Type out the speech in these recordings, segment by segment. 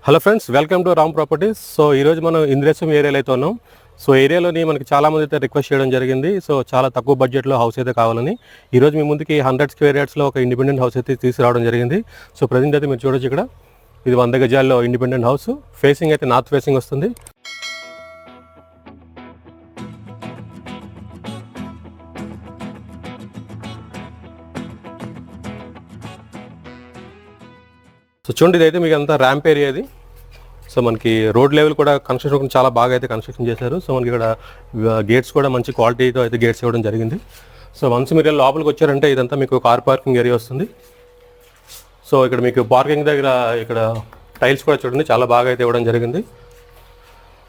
Hello friends, welcome to Ram properties. So ఈరోజు మనం ఇంద్రేశం ఏరియాలో అయితే ఉన్నాం. సో ఏరియాలోని మనకి చాలామంది అయితే రిక్వెస్ట్ చేయడం జరిగింది. సో చాలా తక్కువ బడ్జెట్లో హౌస్ అయితే కావాలని ఈరోజు మీ ముందుకి 100 స్క్వేర్ యార్డ్స్లో ఒక ఇండిపెండెంట్ హౌస్ అయితే తీసుకురావడం జరిగింది. సో ప్రజెంట్ అయితే మీరు చూడొచ్చు, ఇక్కడ ఇది 100 గజాల్లో ఇండిపెండెంట్ హౌస్. ఫేసింగ్ అయితే నార్త్ ఫేసింగ్ వస్తుంది. సో చూడండి, ఇదైతే మీకు అంతా ర్యాంప్ ఏరియా ఇది. సో మనకి రోడ్ లెవెల్ కూడా కన్స్ట్రక్షన్ చాలా బాగా అయితే కన్స్ట్రక్షన్ చేశారు. సో మనకి ఇక్కడ గేట్స్ కూడా మంచి క్వాలిటీతో అయితే గేట్స్ ఇవ్వడం జరిగింది. సో వన్స్ మీరు లోపలికి వచ్చారంటే ఇదంతా మీకు కార్ పార్కింగ్ ఏరియా వస్తుంది. సో ఇక్కడ మీకు పార్కింగ్ దగ్గర ఇక్కడ టైల్స్ కూడా చూడండి చాలా బాగా అయితే ఇవ్వడం జరిగింది.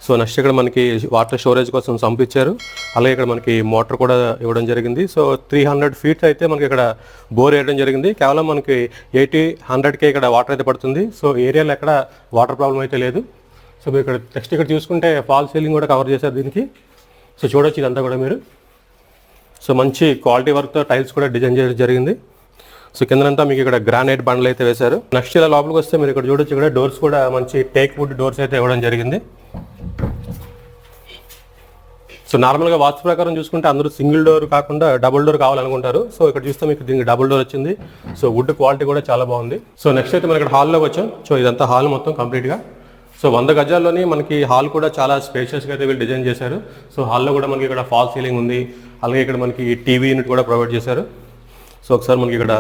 సో నెక్స్ట్ ఇక్కడ మనకి వాటర్ స్టోరేజ్ కోసం సంపించారు. అలాగే ఇక్కడ మనకి మోటార్ కూడా ఇవ్వడం జరిగింది. సో 300 ఫీట్ అయితే మనకి ఇక్కడ బోర్ వేయడం జరిగింది. కేవలం మనకి 80-100K ఇక్కడ వాటర్ అయితే పడుతుంది. సో ఏరియాలో ఎక్కడ వాటర్ ప్రాబ్లం అయితే లేదు. సో మీరు ఇక్కడ నెక్స్ట్ ఇక్కడ చూసుకుంటే ఫాల్ సీలింగ్ కూడా కవర్ చేశారు దీనికి. సో చూడొచ్చు ఇదంతా కూడా మీరు. సో మంచి క్వాలిటీ వర్క్తో టైల్స్ కూడా డిజైన్ చేయడం జరిగింది. సో కిందనంతా మీకు ఇక్కడ గ్రానైట్ బండ్లు అయితే వేశారు. నెక్స్ట్ ఇలా లోపలికి వస్తే మీరు ఇక్కడ చూడొచ్చు, ఇక్కడ డోర్స్ కూడా మంచి టేక్ వుడ్ డోర్స్ అయితే ఇవ్వడం జరిగింది. సో నార్మల్గా వాస్తు ప్రకారం చూసుకుంటే అందరూ సింగిల్ డోర్ కాకుండా డబుల్ డోర్ కావాలనుకుంటారు. సో ఇక్కడ చూస్తే మీకు దీనికి డబుల్ డోర్ వచ్చింది. సో వుడ్ క్వాలిటీ కూడా చాలా బాగుంది. సో నెక్స్ట్ అయితే మనం ఇక్కడ హాల్లోకి వచ్చాం. సో ఇదంతా హాల్ మొత్తం కంప్లీట్గా. సో 100 గజాల్లోని మనకి హాల్ కూడా చాలా స్పేషియస్గా అయితే వీళ్ళు డిజైన్ చేశారు. సో హాల్లో కూడా మనకి ఇక్కడ ఫాల్ సీలింగ్ ఉంది. అలాగే ఇక్కడ మనకి టీవీ యూనిట్ కూడా ప్రొవైడ్ చేశారు. సో ఒకసారి మనకి ఇక్కడ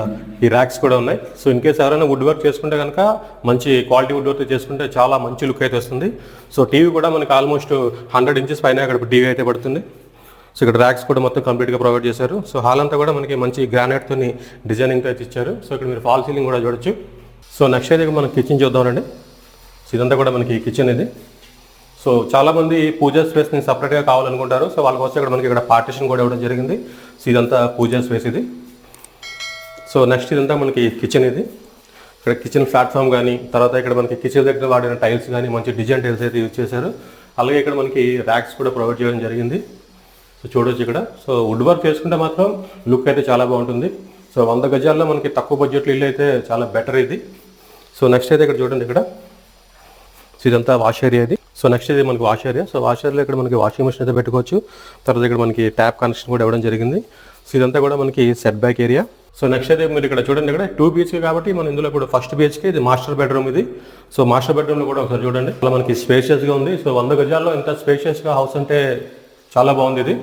ఈ ర్యాక్స్ కూడా ఉన్నాయి. సో ఇన్ కేసు ఎవరైనా వుడ్ వర్క్ చేసుకుంటే కనుక మంచి క్వాలిటీ వుడ్ వర్క్ చేసుకుంటే చాలా మంచి లుక్ అయితే వస్తుంది. సో టీవీ కూడా మనకి ఆల్మోస్ట్ 100 ఇంచెస్ పైన ఇక్కడ టీవీ అయితే పడుతుంది. సో ఇక్కడ ర్యాక్స్ కూడా మొత్తం కంప్లీట్గా ప్రొవైడ్ చేశారు. సో హాల్ అంతా కూడా మనకి మంచి గ్రానైట్తో డిజైనింగ్తో అయితే ఇచ్చారు. సో ఇక్కడ మీరు ఫాల్ సీలింగ్ కూడా చూడొచ్చు. సో నెక్స్ట్ అయితే మనం కిచెన్ చూద్దామండి. సో ఇదంతా కూడా మనకి కిచెన్ ఇది. సో చాలామంది పూజా స్పేస్ని సపరేట్గా కావాలనుకుంటారు. సో వాళ్ళ కోసం ఇక్కడ మనకి ఇక్కడ పార్టిషన్ కూడా ఇవ్వడం జరిగింది. సో ఇదంతా పూజా స్పేస్ ఇది. సో నెక్స్ట్ ఇదంతా మనకి కిచెన్ ఇది. ఇక్కడ కిచెన్ ప్లాట్ఫామ్ కానీ, తర్వాత ఇక్కడ మనకి కిచెన్ దగ్గర వాడిన టైల్స్ కానీ మంచి డిజైన్ టైల్స్ అయితే యూజ్ చేశారు. అలాగే ఇక్కడ మనకి ర్యాక్స్ కూడా ప్రొవైడ్ చేయడం జరిగింది. సో చూడొచ్చు ఇక్కడ. సో వుడ్ వర్క్ చేసుకుంటే మాత్రం లుక్ అయితే చాలా బాగుంటుంది. సో 100 గజాల్లో మనకి తక్కువ బడ్జెట్లో ఇల్లు అయితే చాలా బెటర్ ఇది. సో నెక్స్ట్ అయితే ఇక్కడ చూడండి, ఇక్కడ సో ఇదంతా వాష్ ఏరియా ఇది. సో నెక్స్ట్ ఇది మనకి వాష్ ఏరియా. సో వాష్ ఏరియాలో ఇక్కడ మనకి వాషింగ్ మెషిన్ అయితే పెట్టుకోవచ్చు. తర్వాత ఇక్కడ మనకి ట్యాప్ కనెక్షన్ కూడా ఇవ్వడం జరిగింది. సో ఇదంతా కూడా మనకి set back area. So next అయితే మీరు ఇక్కడ చూడండి, ఇక్కడ 2 BHK కాబట్టి మనం ఇందులో కూడా ఫస్ట్ BHK ఇది మాస్టర్ బెడ్రూమ్ ఇది. సో మాస్టర్ బెడ్రూమ్లో కూడా ఒకసారి చూడండి, అలా మనకి స్పేషియస్గా ఉంది. సో 100 గజాల్లో ఇంత స్పేషియస్గా హౌస్ అంటే చాలా బాగుంది ఇది.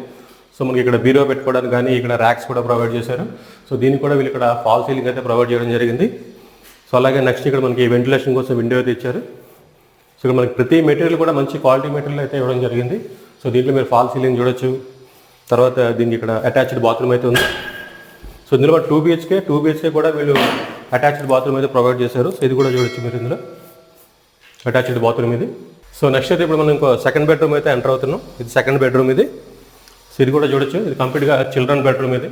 సో మనకి ఇక్కడ బీరో పెట్టుకోవడానికి కానీ ఇక్కడ ర్యాక్స్ కూడా ప్రొవైడ్ చేశారు. సో దీనికి కూడా వీళ్ళు ఇక్కడ ఫాల్ సీలింగ్ అయితే ప్రొవైడ్ చేయడం జరిగింది. సో అలాగే నెక్స్ట్ ఇక్కడ మనకి వెంటిలేషన్ కోసం విండో అయితే ఇచ్చారు. సో ఇక్కడ మనకి ప్రతి మెటీరియల్ కూడా మంచి క్వాలిటీ మెటీరియల్ అయితే ఇవ్వడం జరిగింది. సో దీంట్లో మీరు ఫాల్ సీలింగ్ చూడొచ్చు. తర్వాత దీనికి ఇక్కడ అటాచ్డ్ బాత్రూమ్ అయితే ఉంది. సో ఇందులో 2 BHK కూడా వీళ్ళు అటాచ్డ్ బాత్రూమ్ అయితే ప్రొవైడ్ చేశారు. సో ఇది కూడా చూడొచ్చు మీరు, ఇందులో అటాచ్డ్ బాత్రూమ్ ఇది. సో నెక్స్ట్ అయితే ఇప్పుడు మనం ఇంకో సెకండ్ బెడ్రూమ్ అయితే ఎంటర్ అవుతున్నాం. ఇది సెకండ్ బెడ్రూమ్ ఇది. సో ఇది కూడా చూడొచ్చు, ఇది కంప్లీట్గా చిల్డ్రన్ బెడ్రూమ్ ఇది.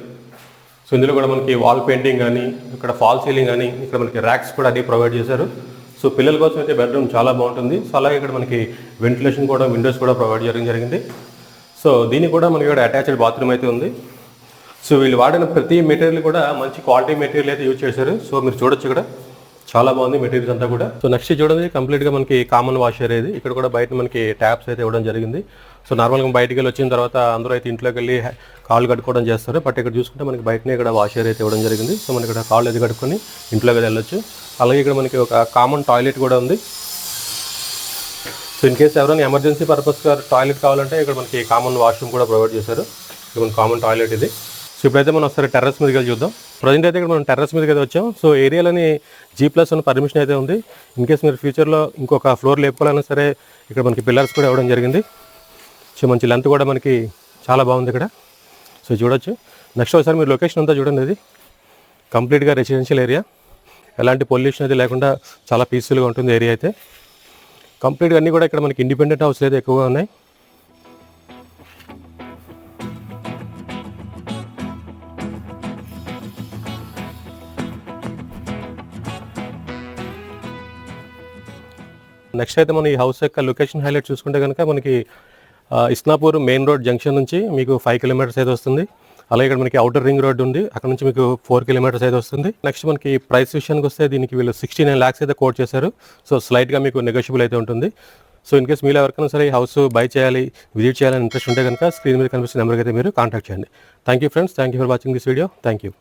సో ఇందులో కూడా మనకి వాల్ పెయింటింగ్ కానీ, ఇక్కడ ఫాల్ సీలింగ్ కానీ, ఇక్కడ మనకి ర్యాక్స్ కూడా అన్ని ప్రొవైడ్ చేశారు. సో పిల్లల కోసం అయితే బెడ్రూమ్ చాలా బాగుంటుంది. సో అలాగే ఇక్కడ మనకి వెంటిలేషన్ కూడా, విండోస్ కూడా ప్రొవైడ్ చేయడం జరిగింది. సో దీనికి కూడా మనకి ఇక్కడ అటాచ్డ్ బాత్రూమ్ అయితే ఉంది. సో వీళ్ళు వాడిన ప్రతి మెటీరియల్ కూడా మంచి క్వాలిటీ మెటీరియల్ అయితే యూజ్ చేశారు. సో మీరు చూడొచ్చు, ఇక్కడ చాలా బాగుంది మెటీరియల్స్ అంతా కూడా. సో నెక్స్ట్ చూడండి, కంప్లీట్గా మనకి కామన్ వాష్ ఏరియా ఇది. ఇక్కడ కూడా బయట మనకి ట్యాప్స్ అయితే ఇవ్వడం జరిగింది. సో నార్మల్గా బయటికి వెళ్ళి వచ్చిన తర్వాత అందరూ అయితే ఇంట్లోకి వెళ్ళి కాళ్ళు కట్టుకోవడం చేస్తారు. బట్ ఇక్కడ చూసుకుంటే మనకి బయటనే ఇక్కడ వాష్ ఏరియా అయితే ఇవ్వడం జరిగింది. సో మనకి ఇక్కడ కాళ్ళు అయితే కట్టుకొని ఇంట్లోకి వెళ్ళొచ్చు. అలాగే ఇక్కడ మనకి ఒక కామన్ టాయిలెట్ కూడా ఉంది. సో ఇన్ కేసు ఎవరైనా ఎమర్జెన్సీ పర్పస్గా టాయిలెట్ కావాలంటే ఇక్కడ మనకి కామన్ వాష్రూమ్ కూడా ప్రొవైడ్ చేశారు. ఇక్కడ మన కామన్ టాయిలెట్ ఇది. సో ఇప్పుడైతే మనం ఒకసారి టెర్రస్ మీదకి వెళ్ళి చూద్దాం. ప్రజెంట్ అయితే ఇక్కడ మనం టెర్రస్ మీదకి అయితే వచ్చాం. సో ఏరియాలోని G+1 పర్మిషన్ అయితే ఉంది. ఇన్ కేసు మీరు ఫ్యూచర్లో ఇంకొక ఫ్లోర్ లేపుకోవాలన్నా సరే ఇక్కడ మనకి పిల్లర్స్ కూడా ఇవ్వడం జరిగింది. సో మంచి లెంత్ కూడా మనకి చాలా బాగుంది ఇక్కడ. సో చూడొచ్చు. నెక్స్ట్ ఒకసారి మీరు లొకేషన్ అంతా చూడండి. ఇది కంప్లీట్గా రెసిడెన్షియల్ ఏరియా, ఎలాంటి పొల్యూషన్ అయితే లేకుండా చాలా పీస్ఫుల్గా ఉంటుంది ఏరియా అయితే. కంప్లీట్గా అన్నీ కూడా ఇక్కడ మనకి ఇండిపెండెంట్ హౌస్లు అయితే ఎక్కువగా ఉన్నాయి. నెక్స్ట్ అయితే మనం ఈ హౌస్ యొక్క లొకేషన్ హైలైట్ చూసుకుంటే కనుక మనకి ఇస్నాపూర్ మెయిన్ రోడ్ జంక్షన్ నుంచి మీకు 5 కిలోమీటర్స్ అయితే వస్తుంది. అలాగే ఇక్కడ మనకి అవుటర్ రింగ్ రోడ్ ఉంది, అక్కడ నుంచి మీకు 4 కిలోమీటర్స్ అయితే వస్తుంది. నెక్స్ట్ మనకి ప్రైస్ విషయానికి వస్తే దీనికి వీళ్ళు 69 lakhs అయితే కోట్ చేశారు. సో స్లైట్గా మీకు నెగోషియబుల్ అయితే ఉంటుంది. సో ఇన్ కేస్ మీరు ఎవరికైనా సరే ఈ హౌస్ బై చేయాలి, విజిట్ చేయాలని ఇంట్రెస్ట్ ఉంటే కనుక స్క్రీన్ మీద కనిపిస్తున్న నెంబర్కి అయితే మీరు కాంటాక్ట్ చేయండి. Thank you friends, thank you for watching this video. Thank you.